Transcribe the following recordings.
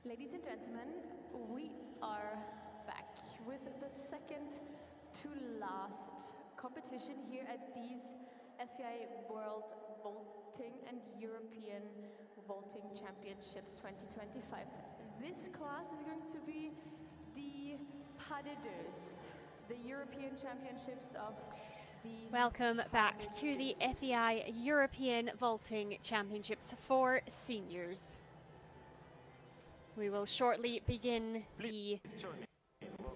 Ladies and gentlemen, we are back with the second to last competition here at these FEI World Vaulting and European Vaulting Championships 2025. This class is going to be the Pas de Deux, the European Championships of the... Welcome back to the FEI European Vaulting Championships for seniors. We will shortly begin the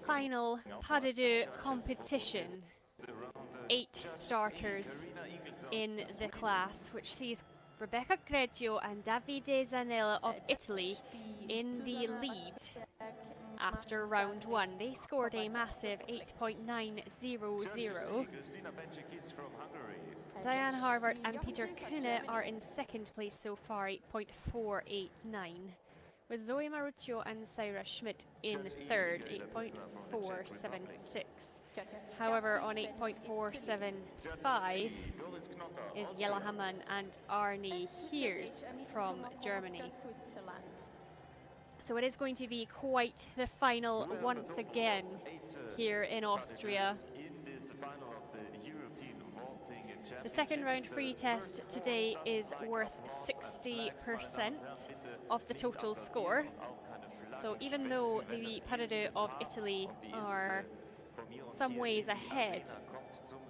final Pas de Deux competition. 8 starters in the class, which sees Rebecca Greccio and Davide Zanella of Italy in the lead after round 1. They scored a massive 8.900. Diane Harvard and Peter Kühne are in second place so far, 8.489. With Zoe Maruccio and Saira Schmidt in third, 8.476. However, on 8.475 is Jella Hamann and Arnie Heers from Germany. So it is going to be quite the final once again here in Austria. The second round free test today is worth 60% of the total score. So even though the Pas de Deux of Italy are some ways ahead,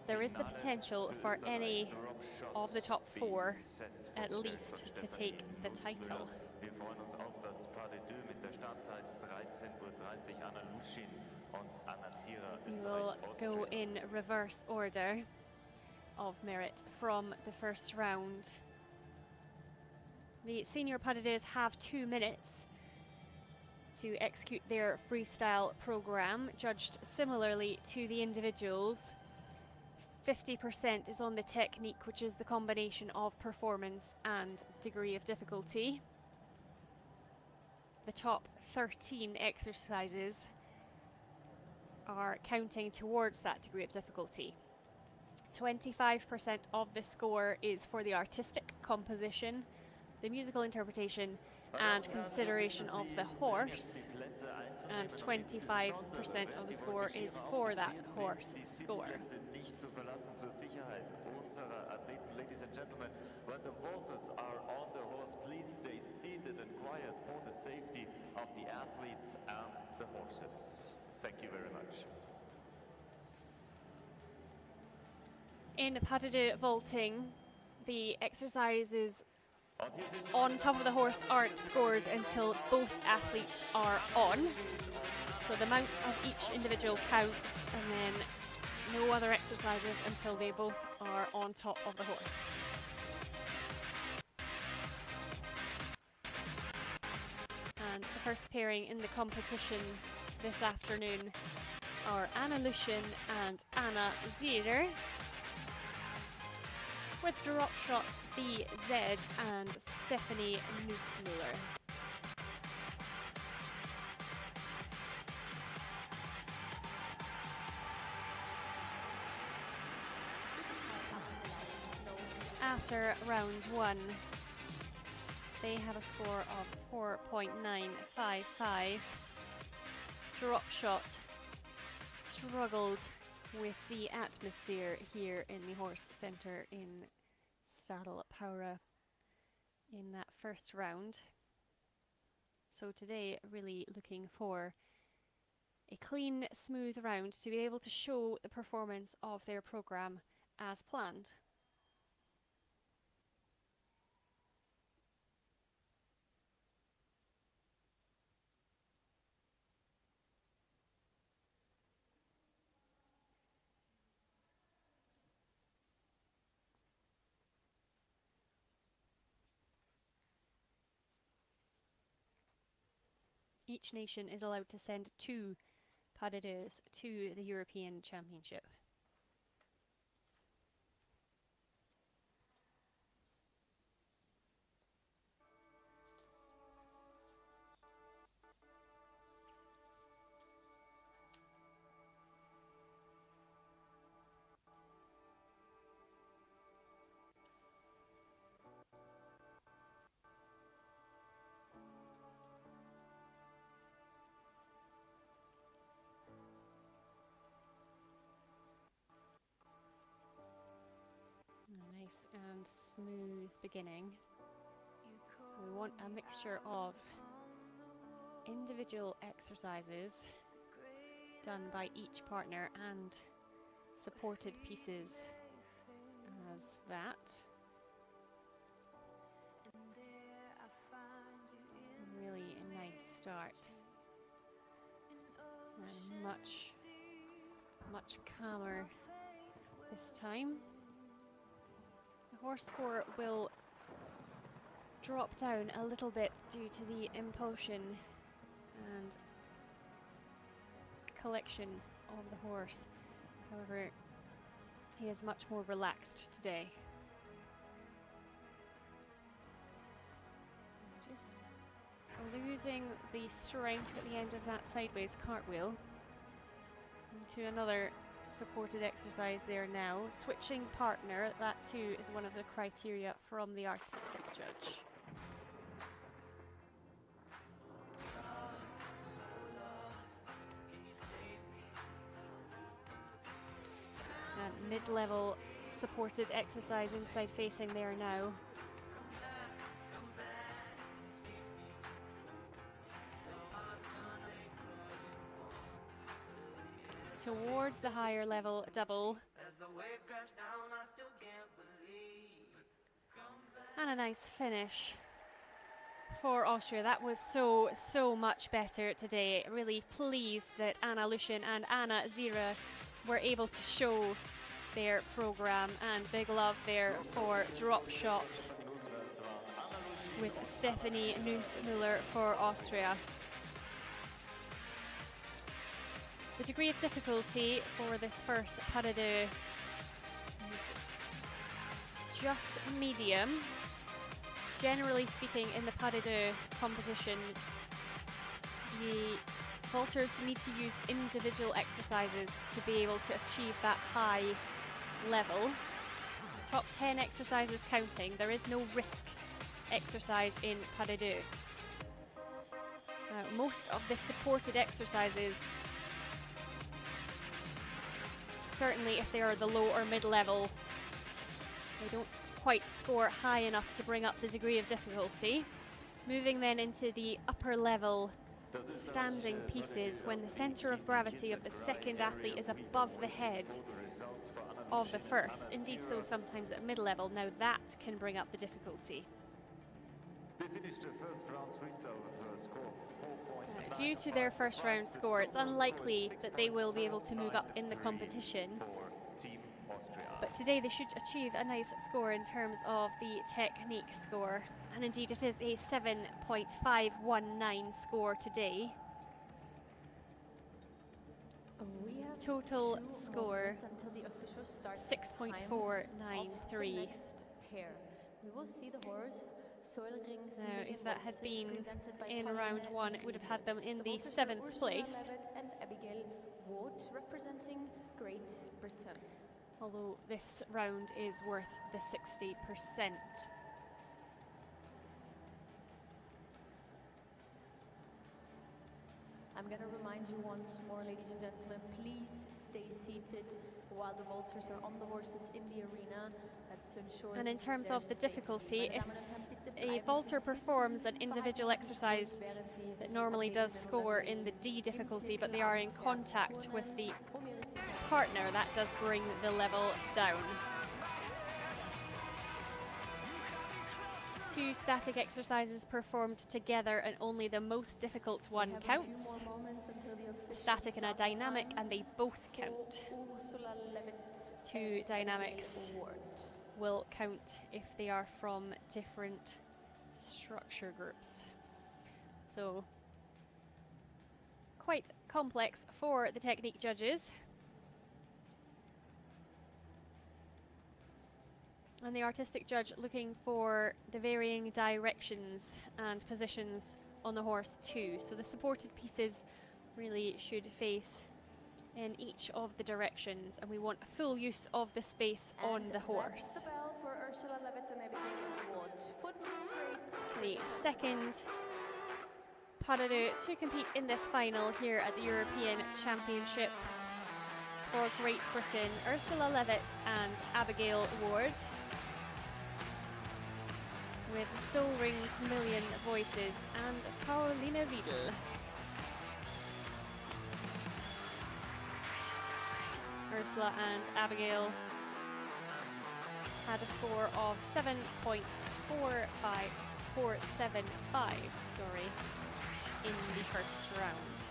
there is the potential for any of the top 4 at least to take the title. We will go in reverse order of merit from the first round. The senior Pas de Deux have 2 minutes to execute their freestyle program, judged similarly to the individuals. 50% is on the technique, which is the combination of performance and degree of difficulty. The top 13 exercises are counting towards that degree of difficulty. 25% of the score is for the artistic composition, the musical interpretation and consideration of the horse, and 25% of the score is for that horse score. Ladies and gentlemen, when the vaulters are on the horse, please stay seated and quiet for the safety of the athletes and the horses. Thank you very much. In Pas de Deux vaulting, the exercises on top of the horse aren't scored until both athletes are on. So the mount of each individual counts, and then no other exercises until they both are on top of the horse. And the first pairing in the competition this afternoon are Anna Lushin and Anna Zierer, with drop shot BZ and Stephanie Nussmuller. After round 1, they have a score of 4.955. Drop shot struggled with the atmosphere here in the horse center in Stadl, Paura, in that first round. So today, really looking for a clean, smooth round to be able to show the performance of their program as planned. Each nation is allowed to send 2 Pas de Deux to the European Championship. nice and smooth beginning. We want a mixture of individual exercises done by each partner and supported pieces as that. Really a nice start. And much calmer this time. The horse score will drop down a little bit due to the impulsion and collection of the horse. However, he is much more relaxed today. Just losing the strength at the end of that sideways cartwheel. Into another supported exercise there now. Switching partner, that too is one of the criteria from the artistic judge. Mid-level supported exercise inside facing there now. Towards the higher level double. And a nice finish for Austria. That was so much better today. Really pleased that Anna Lushin and Anna Zira were able to show their program, and big love there for drop shot with Stephanie Nussmüller for Austria. The degree of difficulty for this first pas de deux is just medium. Generally speaking, in the pas de deux competition, the vaulters need to use individual exercises to be able to achieve that high level. Top 10 exercises counting. There is no risk exercise in pas de deux. Most of the supported exercises, certainly if they are the low or mid level, they don't quite score high enough to bring up the degree of difficulty. Moving then into the upper level standing pieces, when the center of gravity of the second athlete is above the head of the first, indeed so sometimes at mid-level, now that can bring up the difficulty. Due to their first round score, it's unlikely that they will be able to move up in the competition, but today they should achieve a nice score in terms of the technique score. And indeed it is a 7.519 score today. We have total score 6.493. Next pair. We will see the horse. Now, if that had been in round one, it would have had them in the 7th place. And Abigail Ward representing Great Britain. Although this round is worth the 60%. I'm going to remind you once more, ladies and gentlemen, please stay seated while the vaulters are on the horses in the arena. That's to ensure. And in terms of the difficulty, if a vaulter performs an individual exercise that normally does score in the D difficulty, but they are in contact with the partner, that does bring the level down. 2 static exercises performed together and only the most difficult one counts. Static and a dynamic, and they both count. 2 dynamics will count if they are from different structure groups. So quite complex for the technique judges. And the artistic judge looking for the varying directions and positions on the horse too. So the supported pieces really should face in each of the directions, and we want full use of the space on the horse. That's the bell for Ursula Levitt and Abigail Ward. The second pas de deux to compete in this final here at the European Championships for Great Britain, Ursula Levitt and Abigail Ward. with Soul Ring's Million Voices and Paulina Riedl. Ursula and Abigail had a score of 475, in the first round.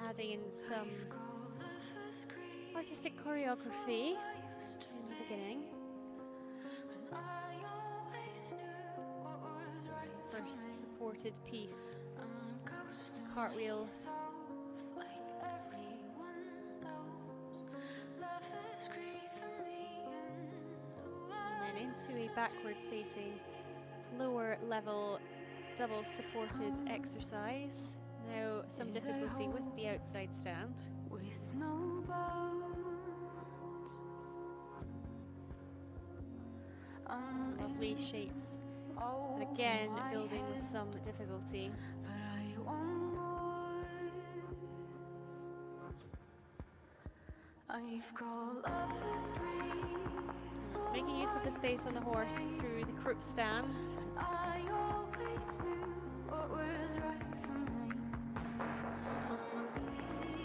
Adding in some artistic choreography in the beginning. First supported piece, cartwheel. And then into a backwards facing lower level double supported exercise. Now some difficulty with the outside stand. With no Lovely shapes. And again, building with some difficulty. Making use of the space on the horse through the croup stand.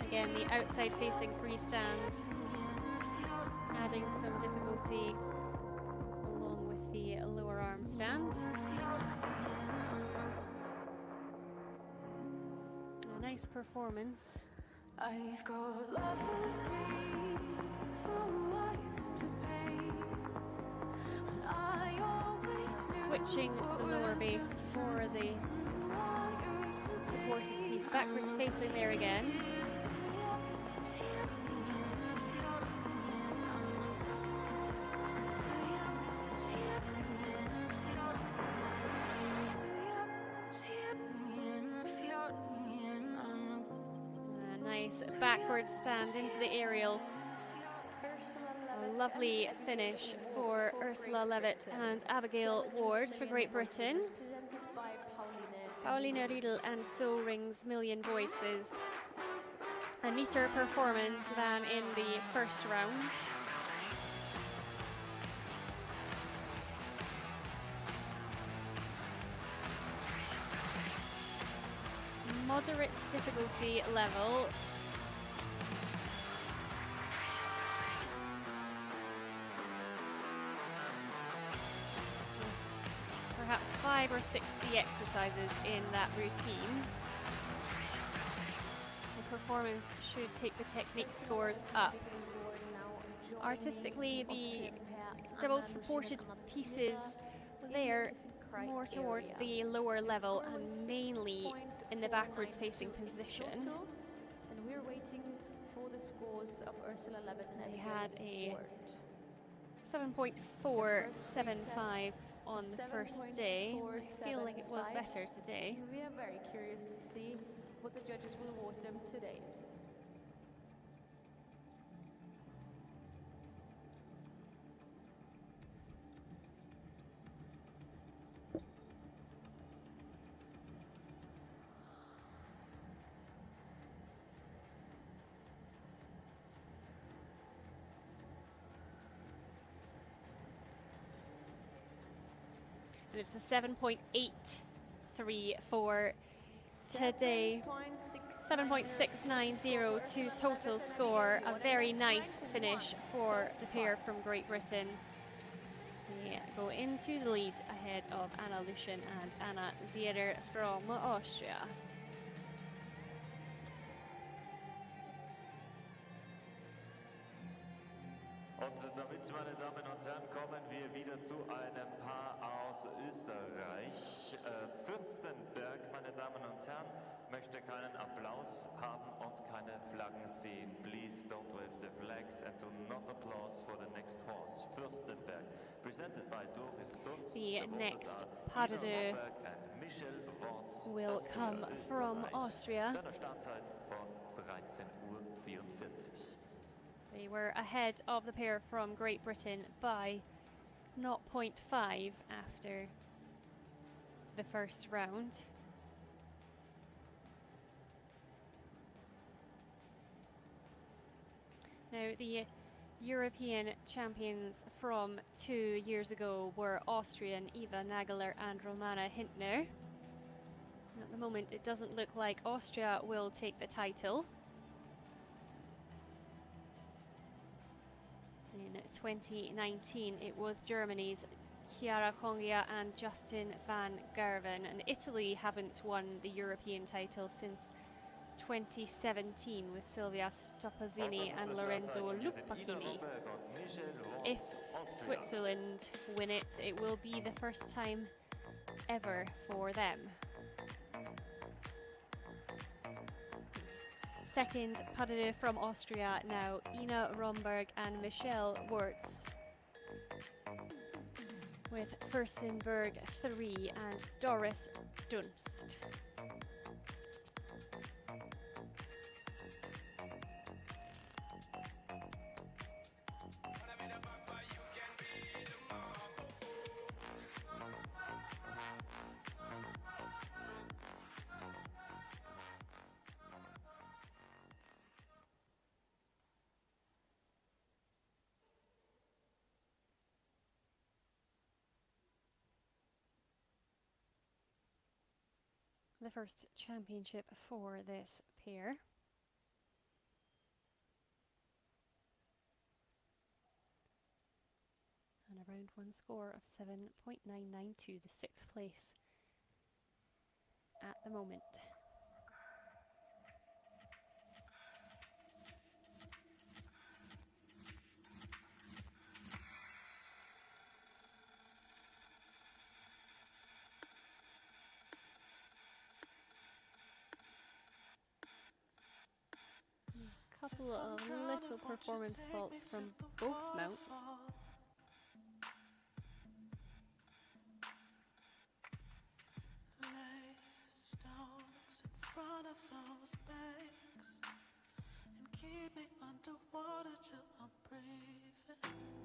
Again, the outside facing freestand, adding some difficulty along with the lower arm stand. A nice performance. I've got lovers who I used to pay. I always Switching the lower base for the supported piece, backwards facing there again. Nice backward stand into the aerial. A lovely finish for Ursula Levitt and Abigail Ward for Great Britain. Paulina Riedl and Soul Ring's Million Voices. A neater performance than in the first round. Moderate difficulty level. Perhaps 5 or 60 exercises in that routine. The performance should take the technique scores up. Artistically, the double supported pieces there more towards the lower level and mainly in the backwards facing position. And we're waiting for the scores of Ursula Levitt and They Abigail had a Ward. 7.475 on the first day. I feel like it was better today. We are very curious to see what the judges will award them today. And it's a 7.83 for today. 7.690 to total score. A very nice finish for the pair from Great Britain. They go into the lead ahead of Anna Lushin and Anna Zierer from Austria. Und damit, meine Damen und Herren, kommen wir wieder zu einem Paar aus Österreich. Fürstenberg, meine Damen und Herren, möchte keinen Applaus haben und keine Flaggen sehen. Please don't wave the flags and do not applause for the next horse. Fürstenberg, presented by Doris Dunst. The next pas de deux will come from Austria. Mit einer Startzeit von 13:44 Uhr. They were ahead of the pair from Great Britain by 0.5 after the first round. Now, the European champions from 2 years ago were Austrian Eva Nagler and Romana Hintner. At the moment, it doesn't look like Austria will take the title. In 2019, it was Germany's Chiara Congia and Justin van Gerven, and Italy haven't won the European title since 2017 with Silvia Stoppazini and Lorenzo Lupacchini. If Switzerland win it, it will be the first time ever for them. Second pas de deux from Austria now, Ina Romberg and Michelle Wirtz, with Fürstenberg 3 and Doris Dunst. The first championship for this pair. And a round one score of 7.992, the 6th place at the moment. Couple of little performance faults from both mounts.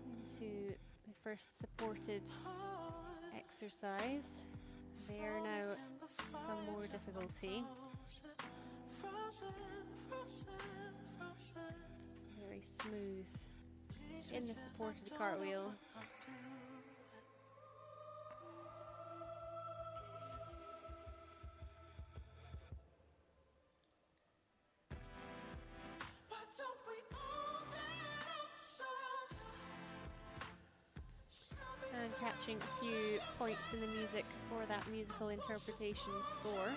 Into the first supported exercise. They are now some more difficulty. Very smooth in the supported cartwheel. And catching a few points in the music for that musical interpretation score.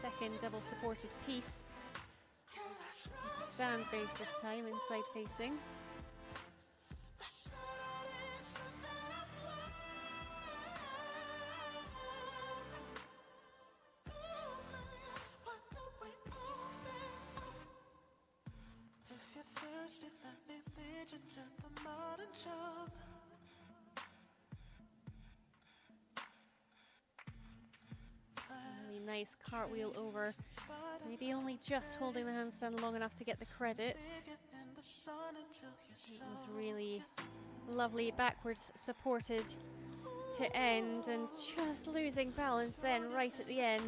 Second double supported piece. Stand base this time, inside facing. Nice cartwheel over, maybe only just holding the handstand long enough to get the credit. It was really lovely backwards supported to end, and just losing balance then right at the end.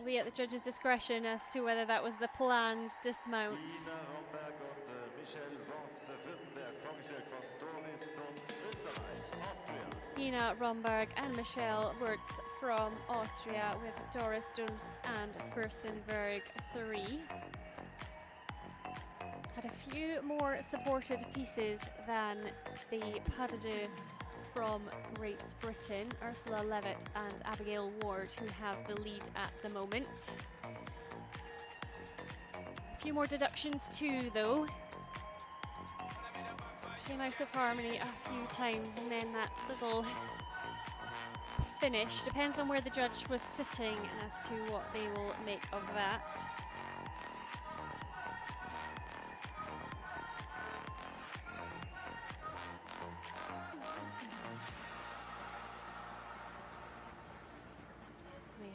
be at the judge's discretion as to whether that was the planned dismount. Ina Romberg und Michelle Worts-Fürstenberg, vorgestellt von Doris Dunst, Österreich, Austria. Ina Romberg and Michelle Wirtz from Austria with Doris Dunst and Fürstenberg 3. Had a few more supported pieces than the pas de deux from Great Britain, Ursula Levitt and Abigail Ward, who have the lead at the moment. A few more deductions too, though. Came out of harmony a few times, and then that little finish depends on where the judge was sitting as to what they will make of that.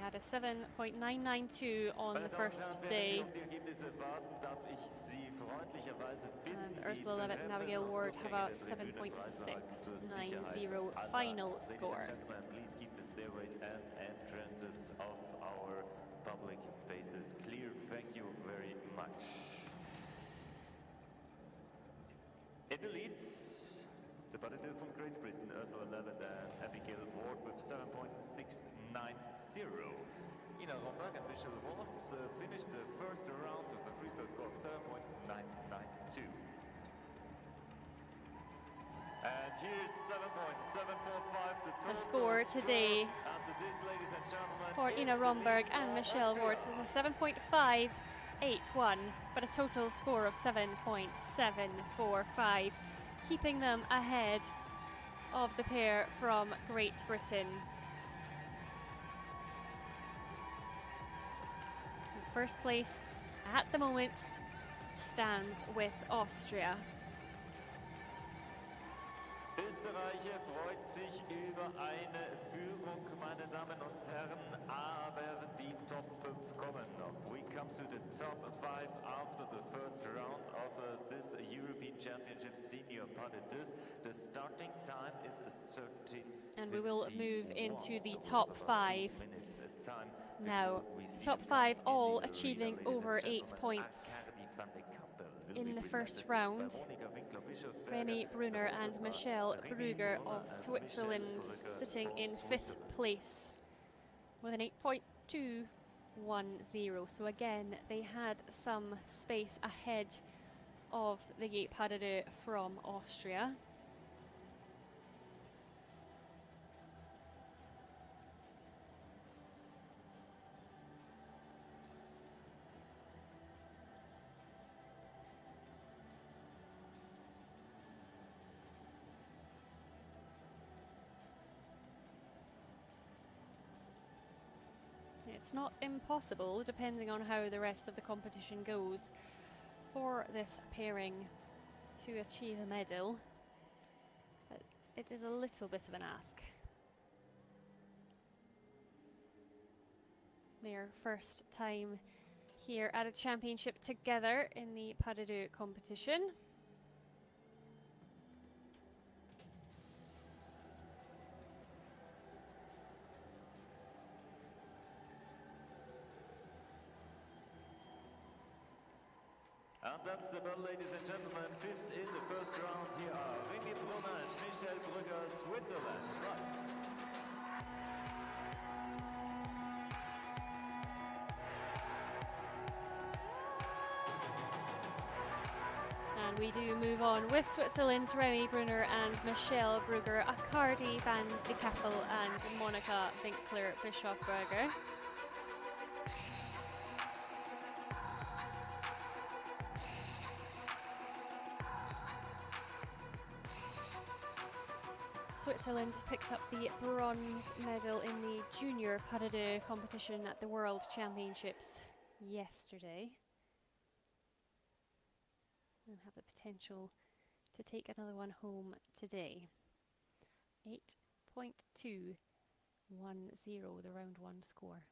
Had a 7.992 on the first day. And Ursula Levitt and Abigail Ward have a 7.690 final score. Please keep the stairways and entrances of our public spaces clear. Thank you very much. In the leads, the pas de deux from Great Britain, Ursula Levitt and Abigail Ward with 7.690. Ina Romberg and Michelle Wortz finished the first round with a freestyle score of 7.992. And here's 7.745 the total score today after this, ladies and gentlemen, for Ina Romberg and Michelle Wortz is a 7.581, but a total score of 7.745, keeping them ahead of the pair from Great Britain. First place at the moment stands with Austria. Österreich freut sich über eine Führung, meine Damen und Herren, aber die Top 5 kommen noch. We come to the top 5 after the first round of this European Championship Senior pas de deux. The starting time is 30. And we will move into the top 5 now. Top 5 all achieving over 8 points in the first round. Remy Brunner and Michelle Brugger of Switzerland sitting in 5th place with an 8.210. So again, they had some space ahead of the pas de deux from Austria. It's not impossible, depending on how the rest of the competition goes, for this pairing to achieve a medal, but it is a little bit of an ask. Their first time here at a championship together in the pas de deux competition. And that's the bell, ladies and gentlemen. 5th in the first round. Here are Remy Brunner and Michelle Brugger, Switzerland. Right. And we do move on with Switzerland's Remy Brunner and Michelle Brugger, Akardi van de Kappel and Monika Winkler-Bischofberger. Switzerland picked up the bronze medal in the junior pas de deux competition at the World Championships yesterday, and have the potential to take another one home today. 8.210, the round one score.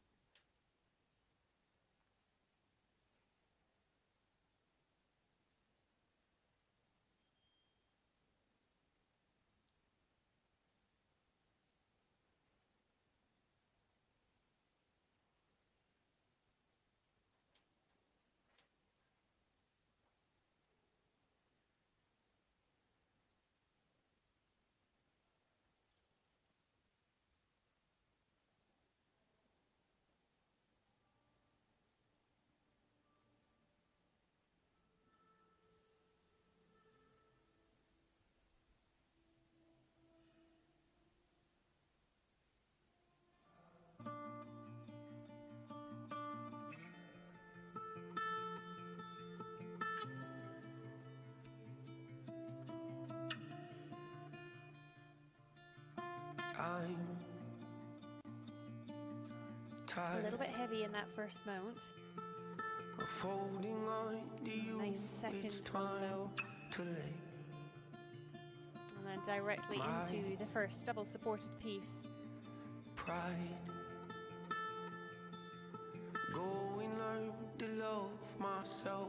A little bit heavy in that first mount. Nice second one though. And then directly into the first double supported piece. Pride. Go and learn to love myself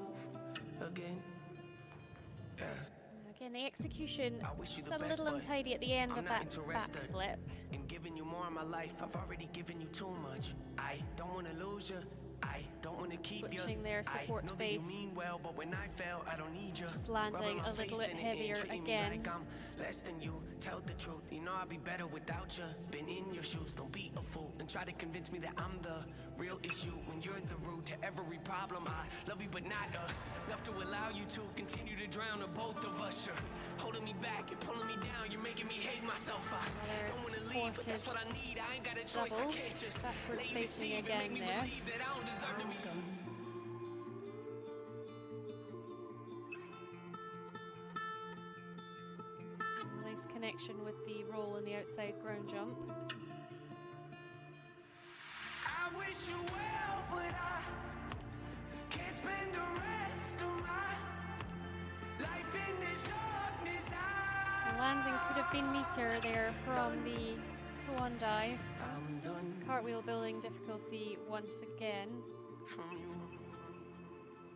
again. Yeah. Again, the execution wish you is the a best, little but untidy at the end I'm of not that interested backflip. in giving you more of my life. I've already given you too much. I don't want to lose you. I don't want to keep you. Switching their support I know base. that you mean well, but when I fail, I don't need you. Just landing Rubbing my a little face bit in it heavier and treating again. me like I'm less than you. Tell the truth, you know I'd be better without you. Been in your shoes, don't be a fool and try to convince me that I'm the real issue when you're the root to every problem. I love you, but not enough to allow you to continue to drown the both of us. You're holding me back, you're pulling me down, you're making me hate myself. I don't want to leave, but that's what I need. I ain't got a choice. Double. I can't just Backwards let you facing deceive and again make me there. believe that I don't deserve to be. Nice connection with the roll in the outside ground jump. I wish you well, but I can't spend the rest of my life in this darkness. The landing could have been meter there from the swan dive. I'm done Cartwheel building difficulty once again. from you.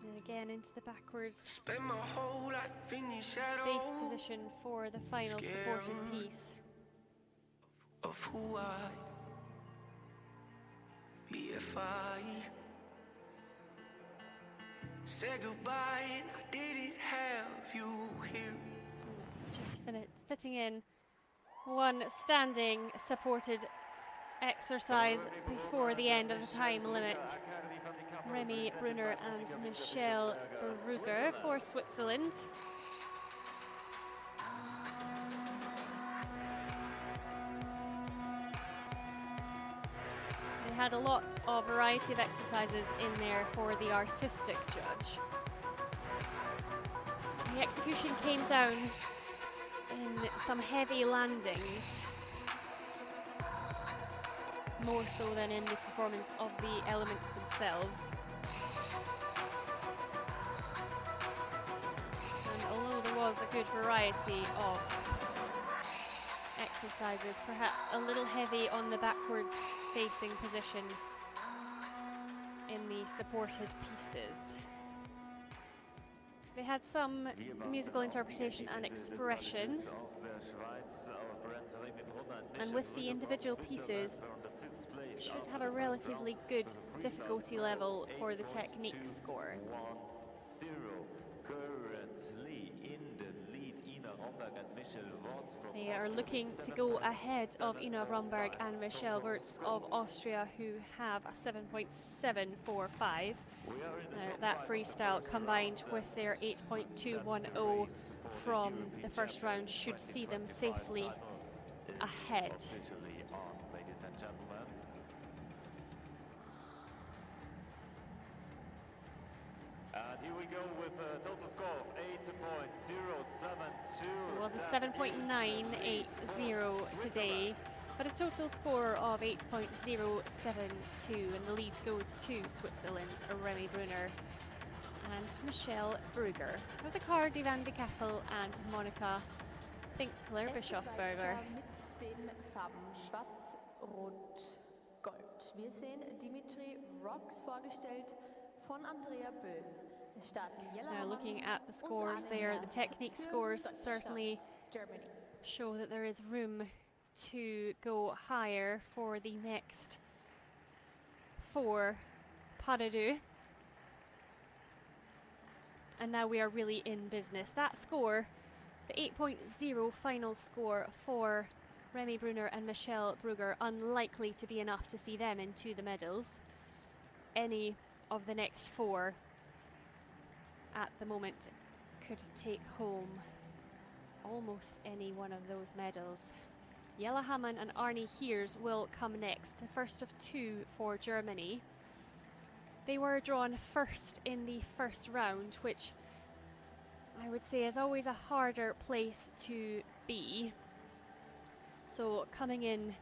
And again into the backwards Spend my whole life in your shadow base position for the final supported piece. of who I'd be if I said goodbye and I didn't have you here. Just fitting in one standing supported exercise before the end of the time limit. Remy Brunner and Michelle Brugger for Switzerland. They had a lot of variety of exercises in there for the artistic judge. The execution came down in some heavy landings, more so than in the performance of the elements themselves. And although there was a good variety of exercises, perhaps a little heavy on the backwards facing position in the supported pieces. They had some musical interpretation and expression, and with the individual pieces should have a relatively good difficulty level for the technique score. 1-0. Currently in the lead, Ina Romberg and Michelle Wortz from They are looking to go ahead of Ina Romberg and Michelle Wirtz of Austria, who have a 7.745. That freestyle combined with their 8.210 from the first round should see them safely ahead. Officially on, ladies and gentlemen. And here we go with a total score of 8.072. It was a 7.980 today, but a total score of 8.072, and the lead goes to Switzerland's Remy Brunner and Michelle Brugger, with the card Van de Kappel and Monika Binkler-Bischofberger. Mit den Farben Schwarz, Rot, Gold. Wir sehen Dimitri Rocks vorgestellt von Andrea Bö. Now looking at the scores there, the technique scores certainly show that there is room to go higher for the next four pas de deux. And now we are really in business. That score, the 8.0 final score for Remy Brunner and Michelle Brugger, unlikely to be enough to see them into the medals. Any of the next four at the moment could take home almost any one of those medals. Jelle Hamann and Arnie Heers will come next, the first of two for Germany. They were drawn first in the first round, which I would say is always a harder place to be. So coming in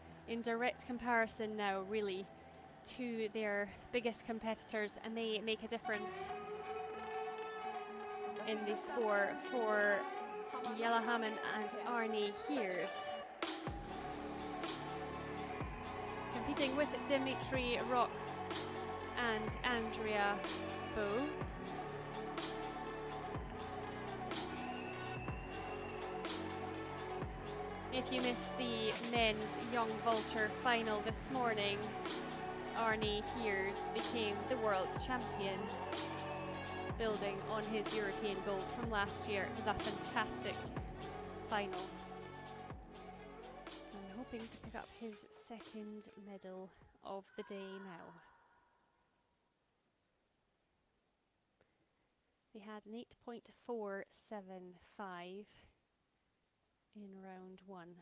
direct comparison now, really, to their biggest competitors, and they make a difference in the score for Jelle Hammen and Arne Heers. Competing with Dimitri Rox and Andrea Bow. If you missed the men's young vaulter final this morning, Arne Heers became the world champion, building on his European gold from last year. It was a fantastic final. And hoping to pick up his second medal of the day now. He had an 8.475 in round 1.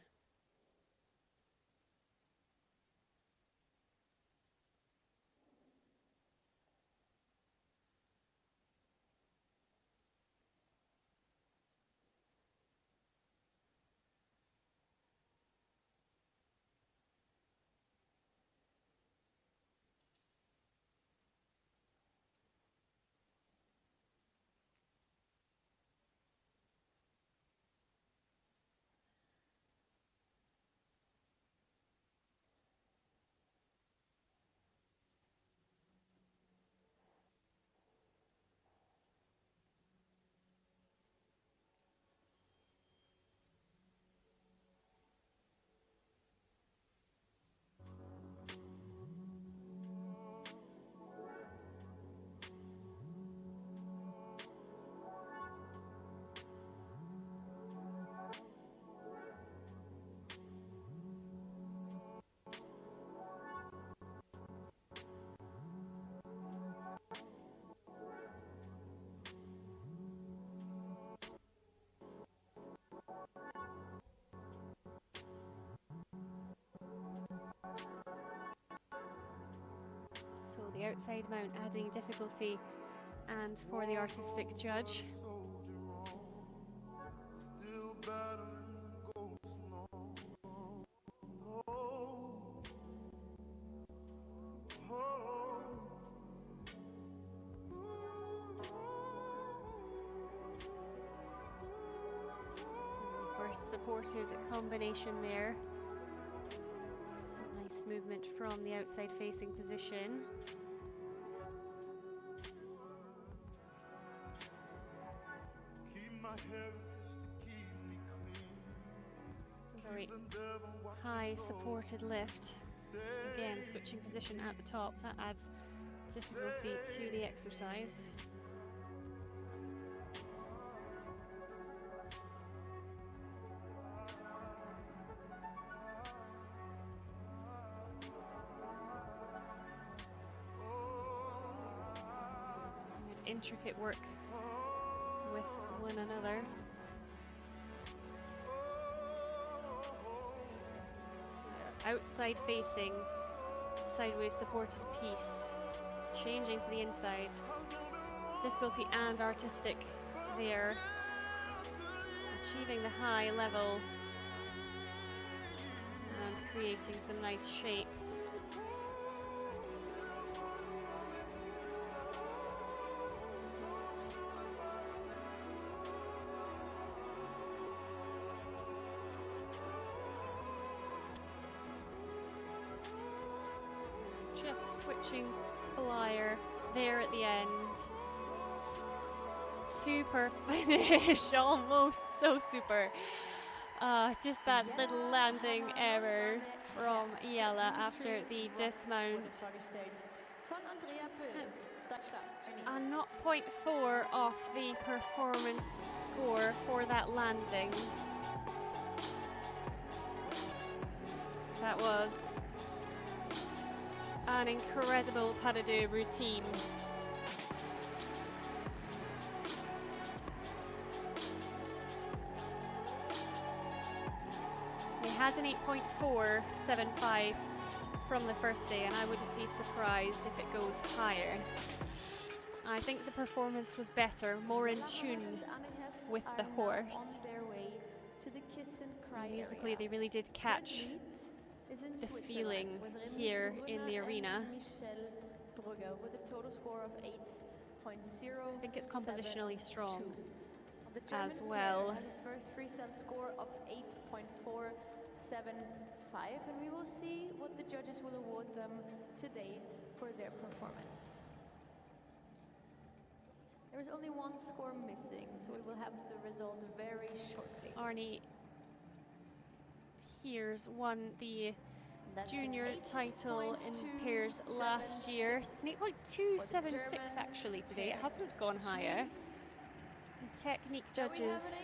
The outside mount adding difficulty, and for the artistic judge. First supported combination there. Nice movement from the outside facing position. Very high supported lift. Again, switching position at the top, that adds difficulty to the exercise. Good intricate work with one another. Outside facing, sideways supported piece, changing to the inside. Difficulty and artistic there. Achieving the high level and creating some nice shapes. Just switching flyer there at the end. Super finish, almost so super. Just that little landing error from Jelle after the dismount. A 0.4 off the performance score for that landing. That was an incredible pas de deux routine. They had an 8.475 from the first day, and I wouldn't be surprised if it goes higher. I think the performance was better, more in tune with the horse. Musically, they really did catch is in the Switzerland feeling with Remy here in the Brunner arena. and Michel Brugger with a total score of 8.0. I think it's compositionally strong The German as well. pair has a first freestyle score of 8.475, and we will see what the judges will award them today for their performance. There is only one score missing, so we will have the result very shortly. Arnie Heers won the That's junior an title in pairs last year. It's an 8.276 actually today. It hasn't gone higher. The technique judges We have an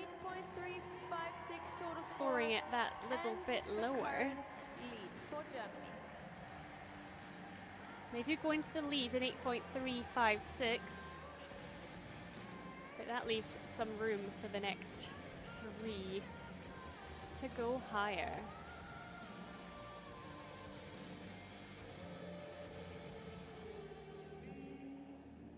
8.356 total scoring score it that little and bit the lower. current lead for Germany. They do go into the lead in 8.356. But that leaves some room for the next three to go higher.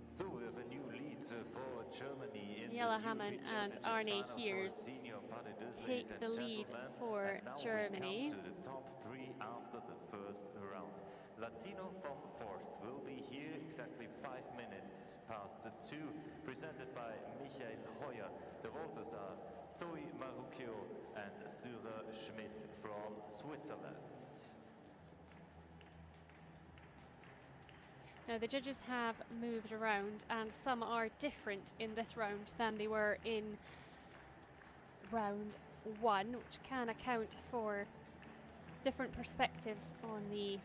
So we have a new lead for Germany in Jelle this Hammann European and Championships Arnie final for Heers senior pas de deux, take ladies the and lead gentlemen. for And now Germany. we come to the top three after the first round. Latino from Forst will be here exactly 5 minutes past the 2, presented by Michael Heuer. The voters are Zoe Marucchio and Syra Schmidt from Switzerland. Now the judges have moved around and some are different in this round than they were in round 1, which can account for different perspectives on the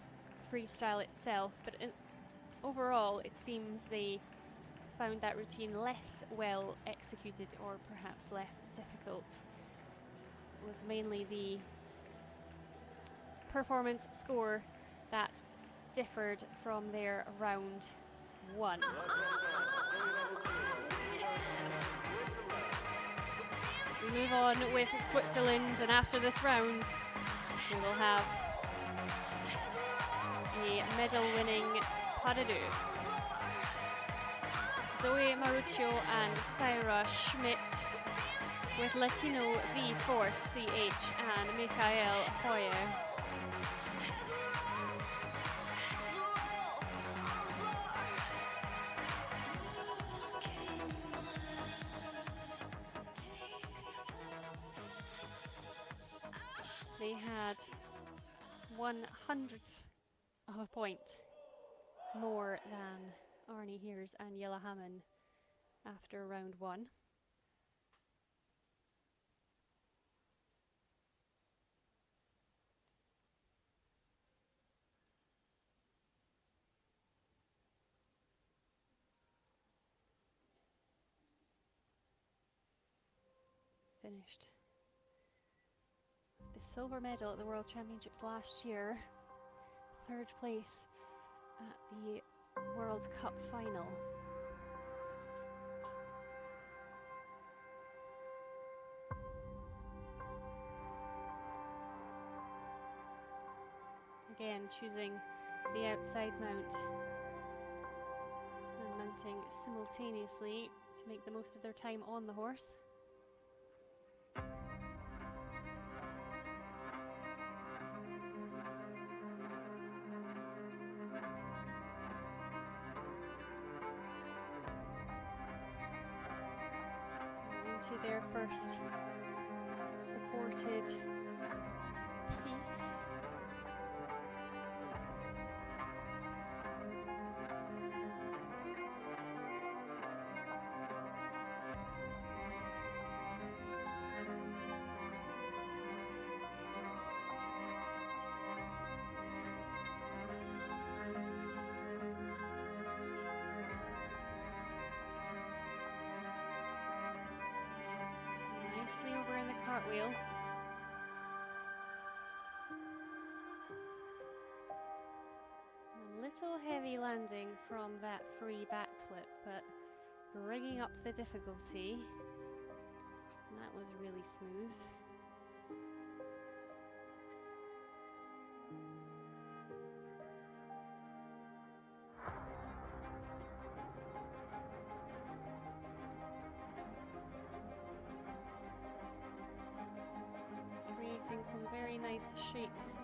freestyle itself, but overall it seems they found that routine less well executed or perhaps less difficult. It was mainly the performance score that differed from their round 1. We move on with Switzerland, and after this round we will have a medal-winning pas de deux. Zoe Marucchio and Syra Schmidt with Latino V4 CH and Michael Heuer. They had 1/100th of a point more than Arnie Heers and Jelle Hammann after round 1. Finished the silver medal at the World Championships last year, 3rd place at the World Cup final. Again, choosing the outside mount and mounting simultaneously to make the most of their time on the horse. Into their first supported piece. Nicely over in the cartwheel. A little heavy landing from that free backflip, but bringing up the difficulty. And that was really smooth. Creating some very nice shapes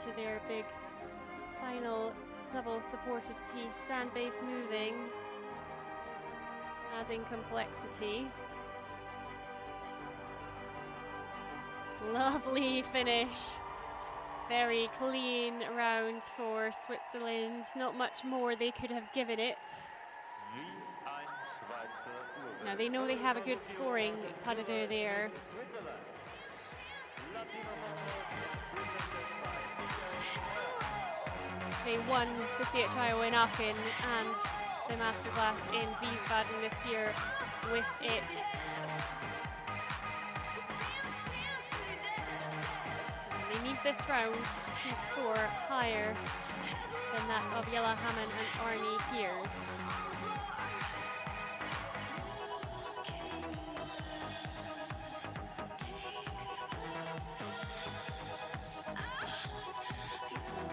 to their big final double supported piece. Stand base moving, adding complexity. Lovely finish. Very clean round for Switzerland. Not much more they could have given it. Now they know they have a good scoring pas de deux there. They won the CHIO in Aachen and the Masterclass in Wiesbaden this year with it. And they need this round to score higher than that of Jelle Hammen and Arne Piers.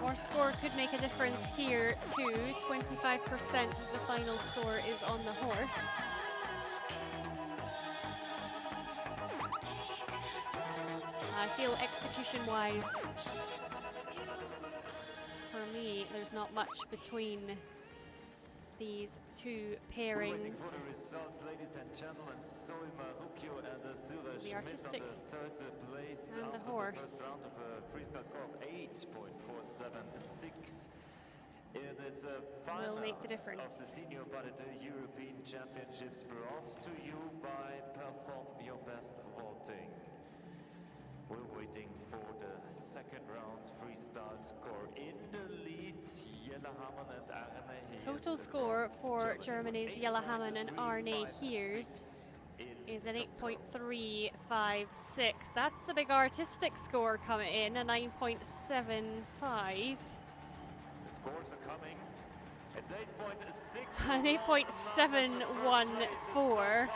More score could make a difference here too. 25% of the final score is on the horse. I feel execution-wise, for me, there's not much between these two pairings. The artistic and the horse. Will make the difference. Of the Senior pas de deux European Championships brought to you by Perform Your Best Vaulting. We're waiting for the second round's freestyle score. In the lead, Jelle Hammen and Arne. Total score for Germany's Jelle Hammen and Arne Piers is an 8.356. That's a big artistic score coming in, a 9.75. The scores are coming. It's 8.6. An 8.714,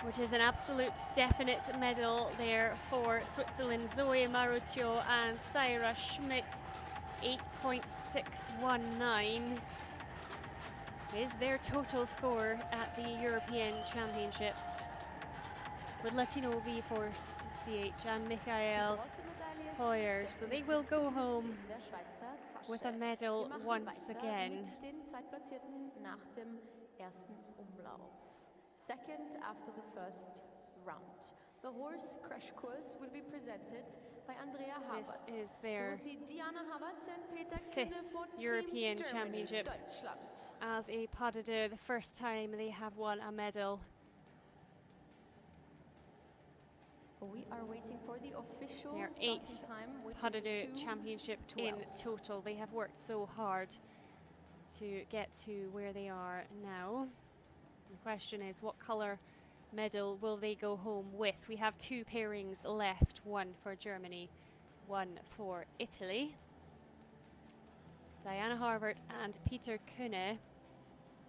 which is an absolute definite medal there for Switzerland. Zoe Maruccio and Saira Schmidt. 8.619 is their total score at the European Championships, with Latino V Forst CH and Michael Heuer. So they will go home with a medal once again. Second after the first round. The horse crash course will be presented by Andrea Habert. This is their fifth European Championship as a pas de deux, the first time they have won a medal. We are waiting for the official Their starting eighth time, which pas de is deux championship in total. They have worked so hard to get to where they are now. The question is, what colour medal will they go home with? We have two pairings left, one for Germany, one for Italy. Diana Harvard and Peter Kühne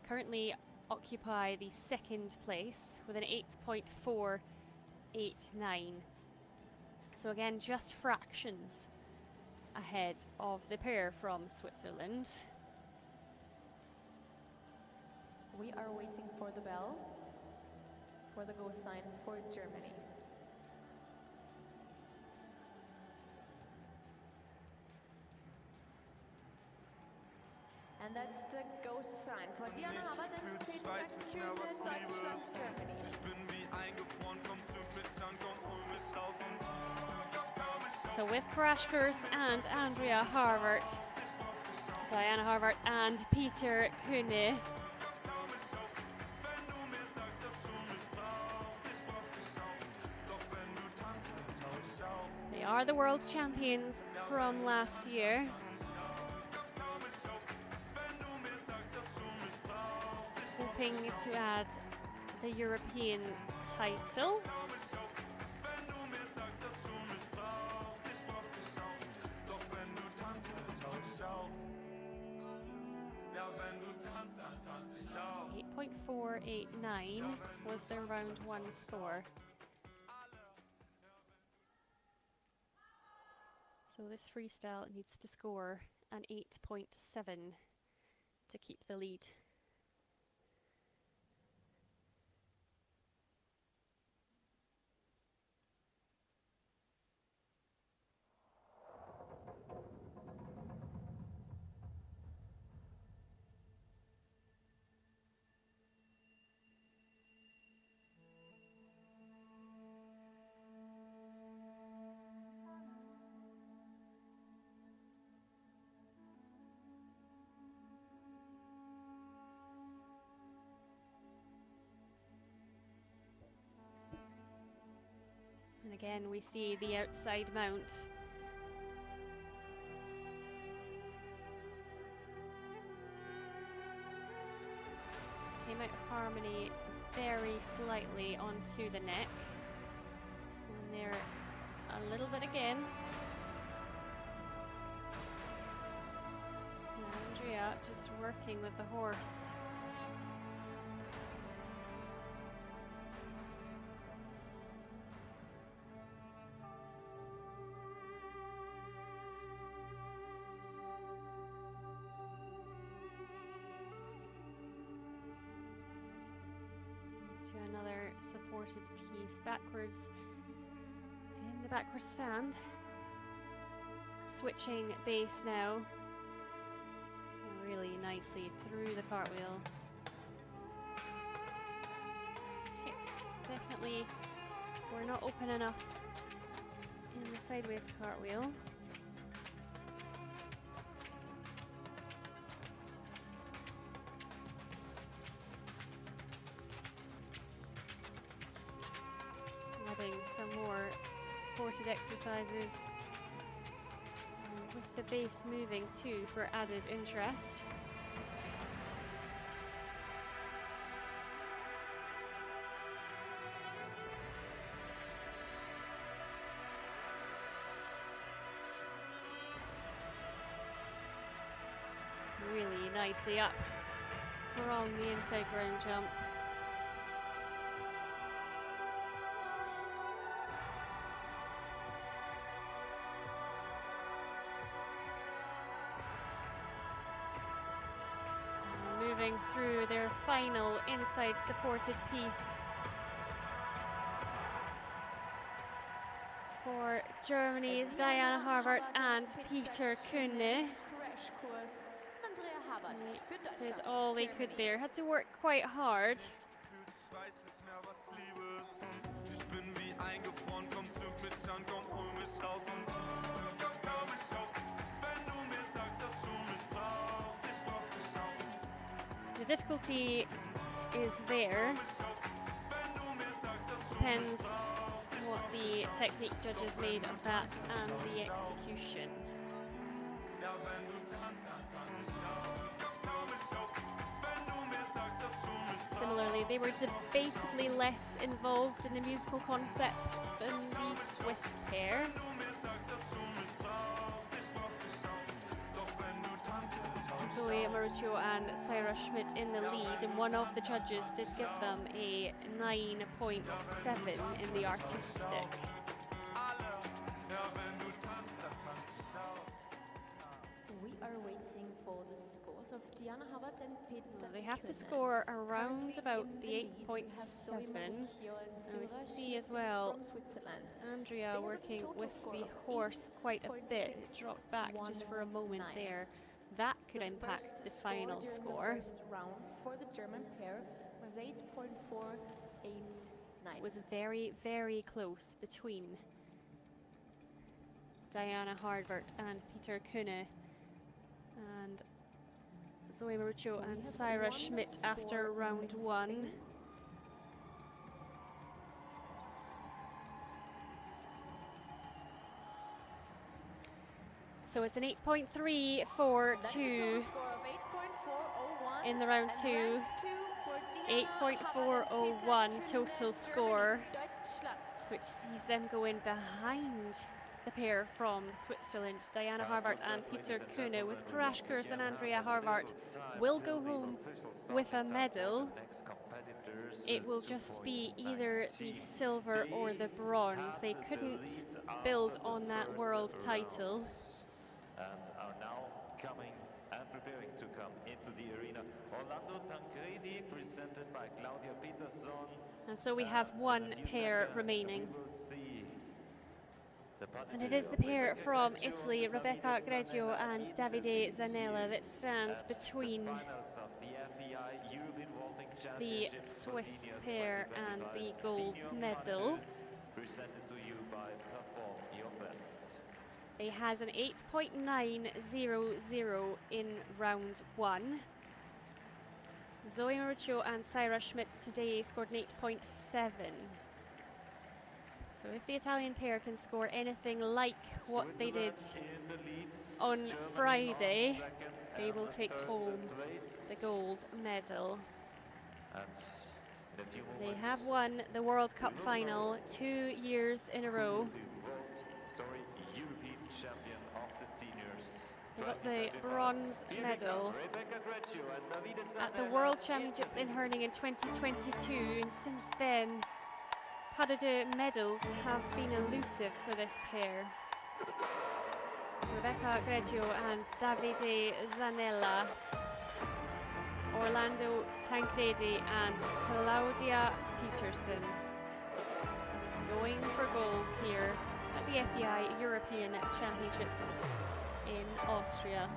currently occupy the second place with an 8.489. So again, just fractions ahead of the pair from Switzerland. We are waiting for the bell, for the go sign for Germany. And that's the go sign for Diana Habert and Peter Kühne, Deutschland, Germany. So with crash course and Andrea Harvard, Diana Harvard and Peter Kühne. They are the world champions from last year. Hoping to add the European title. .489 was their round one score. So this freestyle needs to score an 8.7 to keep the lead. Again, we see the outside mount. Just came out of harmony very slightly onto the neck. And there a little bit again. And Andrea just working with the horse. To another supported piece backwards in the backward stand. Switching base now. Really nicely through the cartwheel. Hips definitely were not open enough in the sideways cartwheel. Adding some more supported exercises with the base moving too for added interest. Really nicely up from the inside ground jump. Moving through their final inside supported piece for Germany's Diana Harvard and Peter Kühne. Did all they could there. Had to work quite hard. The difficulty is there. Depends what the technique judges made of that and the execution. Similarly, they were debatably less involved in the musical concept than the Swiss pair. Zoe Maruccio and Syra Schmidt in the lead, and one of the judges did give them a 9.7 in the artistic. We are waiting for the scores of Diana Harvard and Peter They have to Kühne. score around Currently about in the lead, we have Zoe 8.7. Maruccio and And we Syra see as Schmidt well from Switzerland. Andrea have a working total with score the of horse quite a bit. It 8.6, dropped back just for a moment 1-9. there. That could The impact first the final during score. The first round for the German pair was 8.489. It was very, very close between Diana Harvard and Peter Kühne, and Zoe Maruccio We and have Syra one Schmidt score after round missing. one. So it's an 8.342 That's a total score of 8.401. in the round And two. round two for Diana Harvard and 8.401 Peter total Kühne, score, Germany, Deutschland. which sees them going behind the pair from Switzerland. Diana Harvard and Peter Kühne, with crash course, and Andrea Harvard will go home with a medal. It will just be either the silver or the bronze. They couldn't build on that world title. And are now coming and preparing to come into the arena. Orlando Tancredi, presented by Claudia Peterson. And so we have one pair remaining. And it is the pair from Italy, Rebecca Greggio and Davide Zanella, that stand between the Swiss pair and the gold medal. Presented to you by Perform Your Best. They had an 8.900 in round one. Zoe Maruccio and Syra Schmidt today scored an 8.7. So if the Italian pair can score anything like what they did on Friday, they will take home the gold medal. They have won the World Cup final 2 years in a row. European champion of the seniors. They got the bronze medal at the World Championships in hurling in 2022, and since then, pas de deux medals have been elusive for this pair. Rebecca Greggio and Davide Zanella, Orlando Tancredi and Claudia Peterson going for gold here at the FEI European Championships in Austria.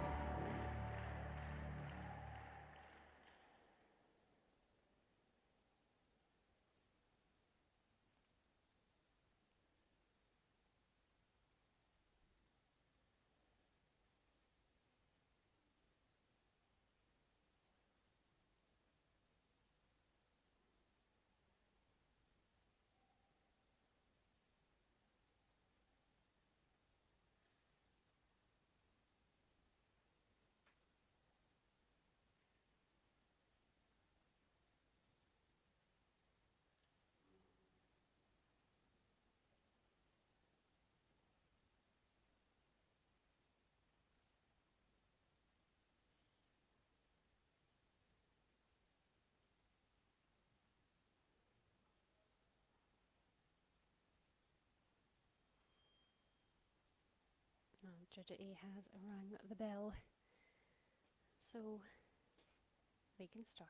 Judge A has rang the bell, so we can start.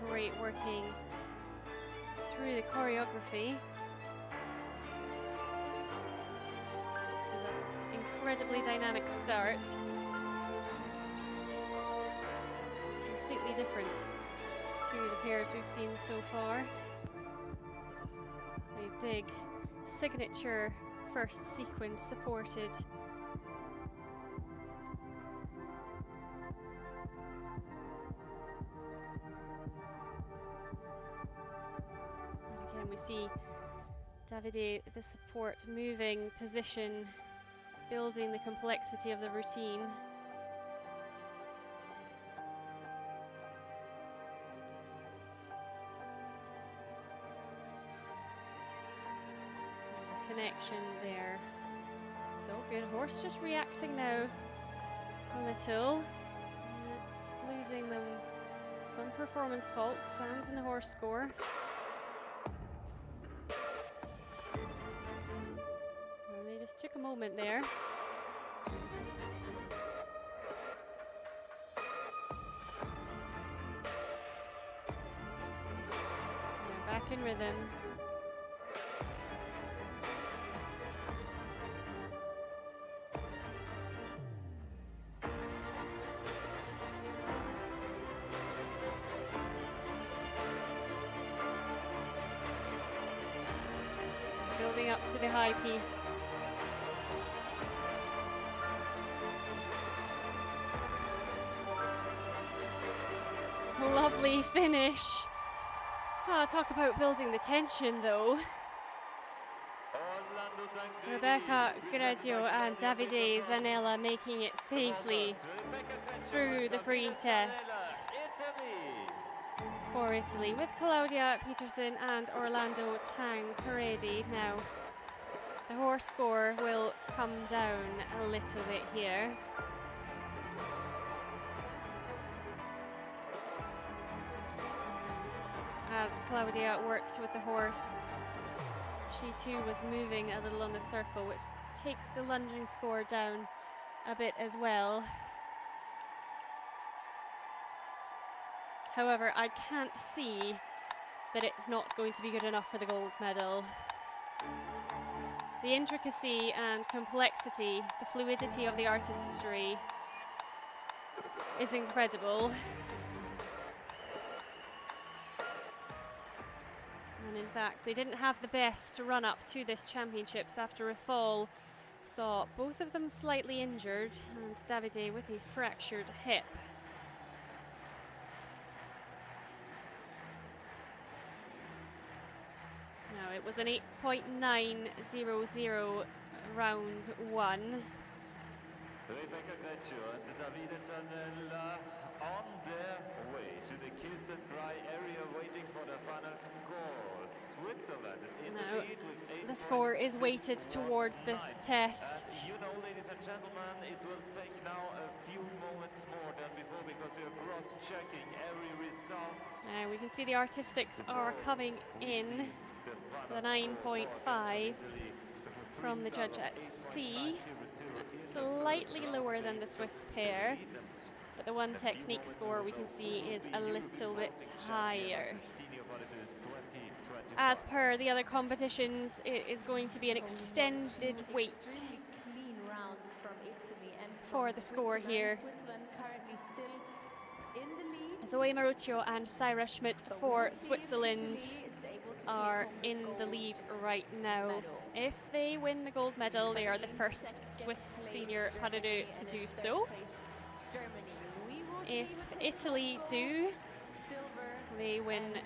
Great working through the choreography. This is an incredibly dynamic start. Completely different to the pairs we've seen so far. A big signature first sequence supported see Davide, the support, moving position, building the complexity of the routine. Connection there. So good. Horse just reacting now a little. It's losing them some performance faults and in the horse score. Took a moment there. We're back in rhythm. Building up to the high piece. Lovely finish. Oh, talk about building the tension though. Rebecca Greggio and Davide Zanella making it safely through the free test for Italy, with Claudia Peterson and Orlando Tancredi. Now the horse score will come down a little bit here. As Claudia worked with the horse, she too was moving a little on the circle, which takes the lunging score down a bit as well. However, I can't see that it's not going to be good enough for the gold medal. The intricacy and complexity, the fluidity of the artistry is incredible. And in fact, they didn't have the best run up to this championships after a fall. Saw both of them slightly injured, and Davide with a fractured hip. Now, it was an 8.900 round one. Rebecca Greccio and Davide Zanella on their way to the kiss and cry area, waiting for the final score. Switzerland is in the lead with 8 the score is points, weighted towards this test. You know, ladies and gentlemen, it will take now a few moments more than before because we are cross-checking every result. We can see the artistics are coming in. The 9.5 from the judge at C, slightly lower than the Swiss pair, but the one technique score we can see is a little bit higher. As per the other competitions, it is going to be an extended wait for the score here. Zoe Maruccio and Syra Schmidt for Switzerland are in the lead right now. If they win the gold medal, they are the first Swiss senior pas de deux to do so. If Italy do, they win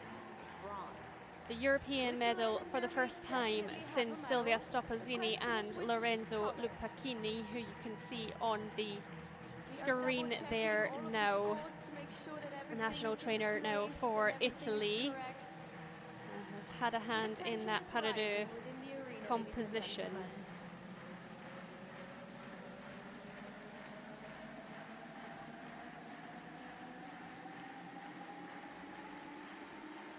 the European medal for the first time since Silvia Stoppazini and Lorenzo Lupacchini, who you can see on the screen there now. The national trainer now for Italy. Has had a hand in that pas de deux composition.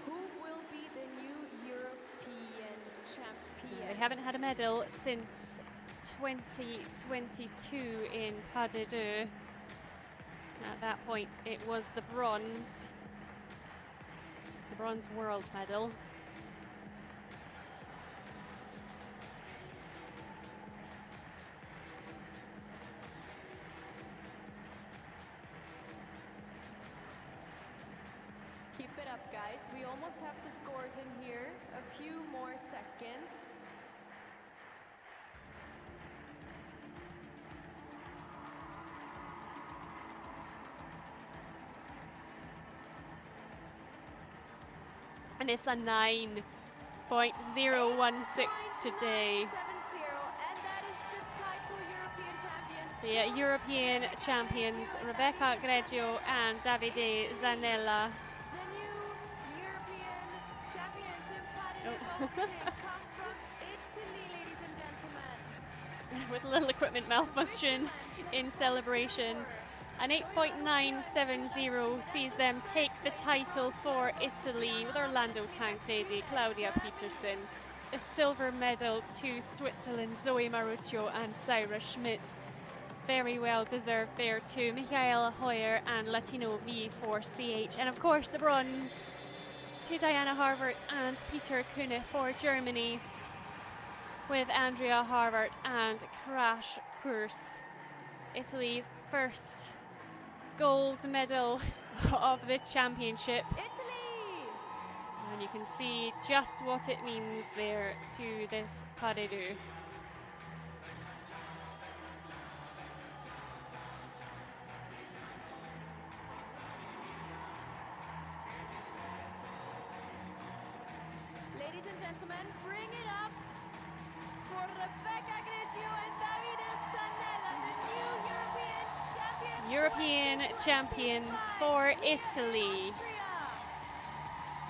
Who will be the new European champion? They haven't had a medal since 2022 in pas de deux. At that point, it was the bronze world medal. Keep it up, guys. We almost have the scores in here. A few more seconds. And it's a 9.016 today. 9.70, and that is the title European champion. The European champions, Rebecca Greggio and Davide Zanella. The new European champions in pas de deux vaulting come from Italy, ladies and gentlemen. With a little equipment malfunction in celebration. An 8.970 sees them take the title for Italy with Orlando Tancredi, Claudia Peterson. A silver medal to Switzerland, Zoe Maruccio and Syra Schmidt. Very well deserved there too. Michaela Hoyer and Latino V for CH. And of course the bronze to Diana Harvert and Peter Kühne for Germany, with Andrea Harvert and Crash Kurs. Italy's first gold medal of the championship. Italy! And you can see just what it means there to this pas de deux. Ladies and gentlemen, bring it up for Rebecca Greggio and Davide Zanella, the new European champions. European champions for Italy.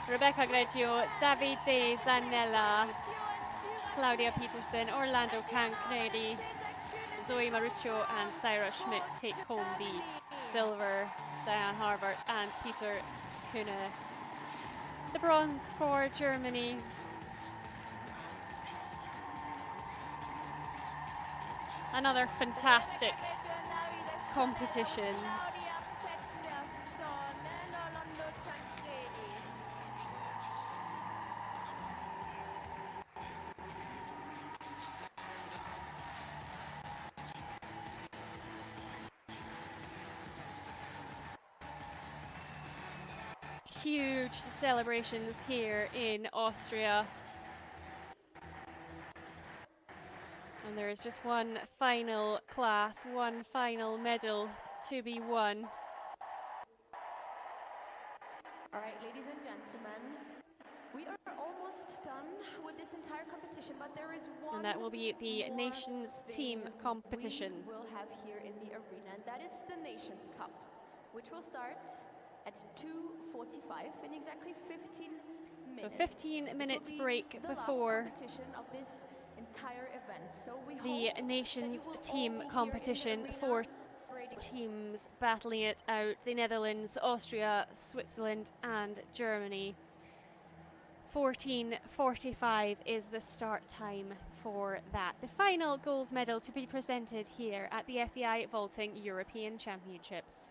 Rebecca Greggio, Davide Zanella, Claudia Peterson, Orlando Tancredi, Zoe Maruccio and Syra Schmidt take home the silver. Diane Harvert and Peter Kühne the bronze for Germany. Another fantastic competition. huge celebrations here in Austria. And there is just one final class, one final medal to be won. All right, ladies and gentlemen, we are almost done with this entire competition, but there is one And that will be the more Nations Team thing competition. we will have here in the arena, and that is the Nations Cup, which will start at 2:45 in exactly 15 So minutes. 15 This minutes will be break the before last competition of this entire event. So we the hope that Nations you will all Team be here in the competition. arena. 4 Great. teams battling it out: the Netherlands, Austria, Switzerland and Germany. 14:45 is the start time for that. The final gold medal to be presented here at the FEI Vaulting European Championships.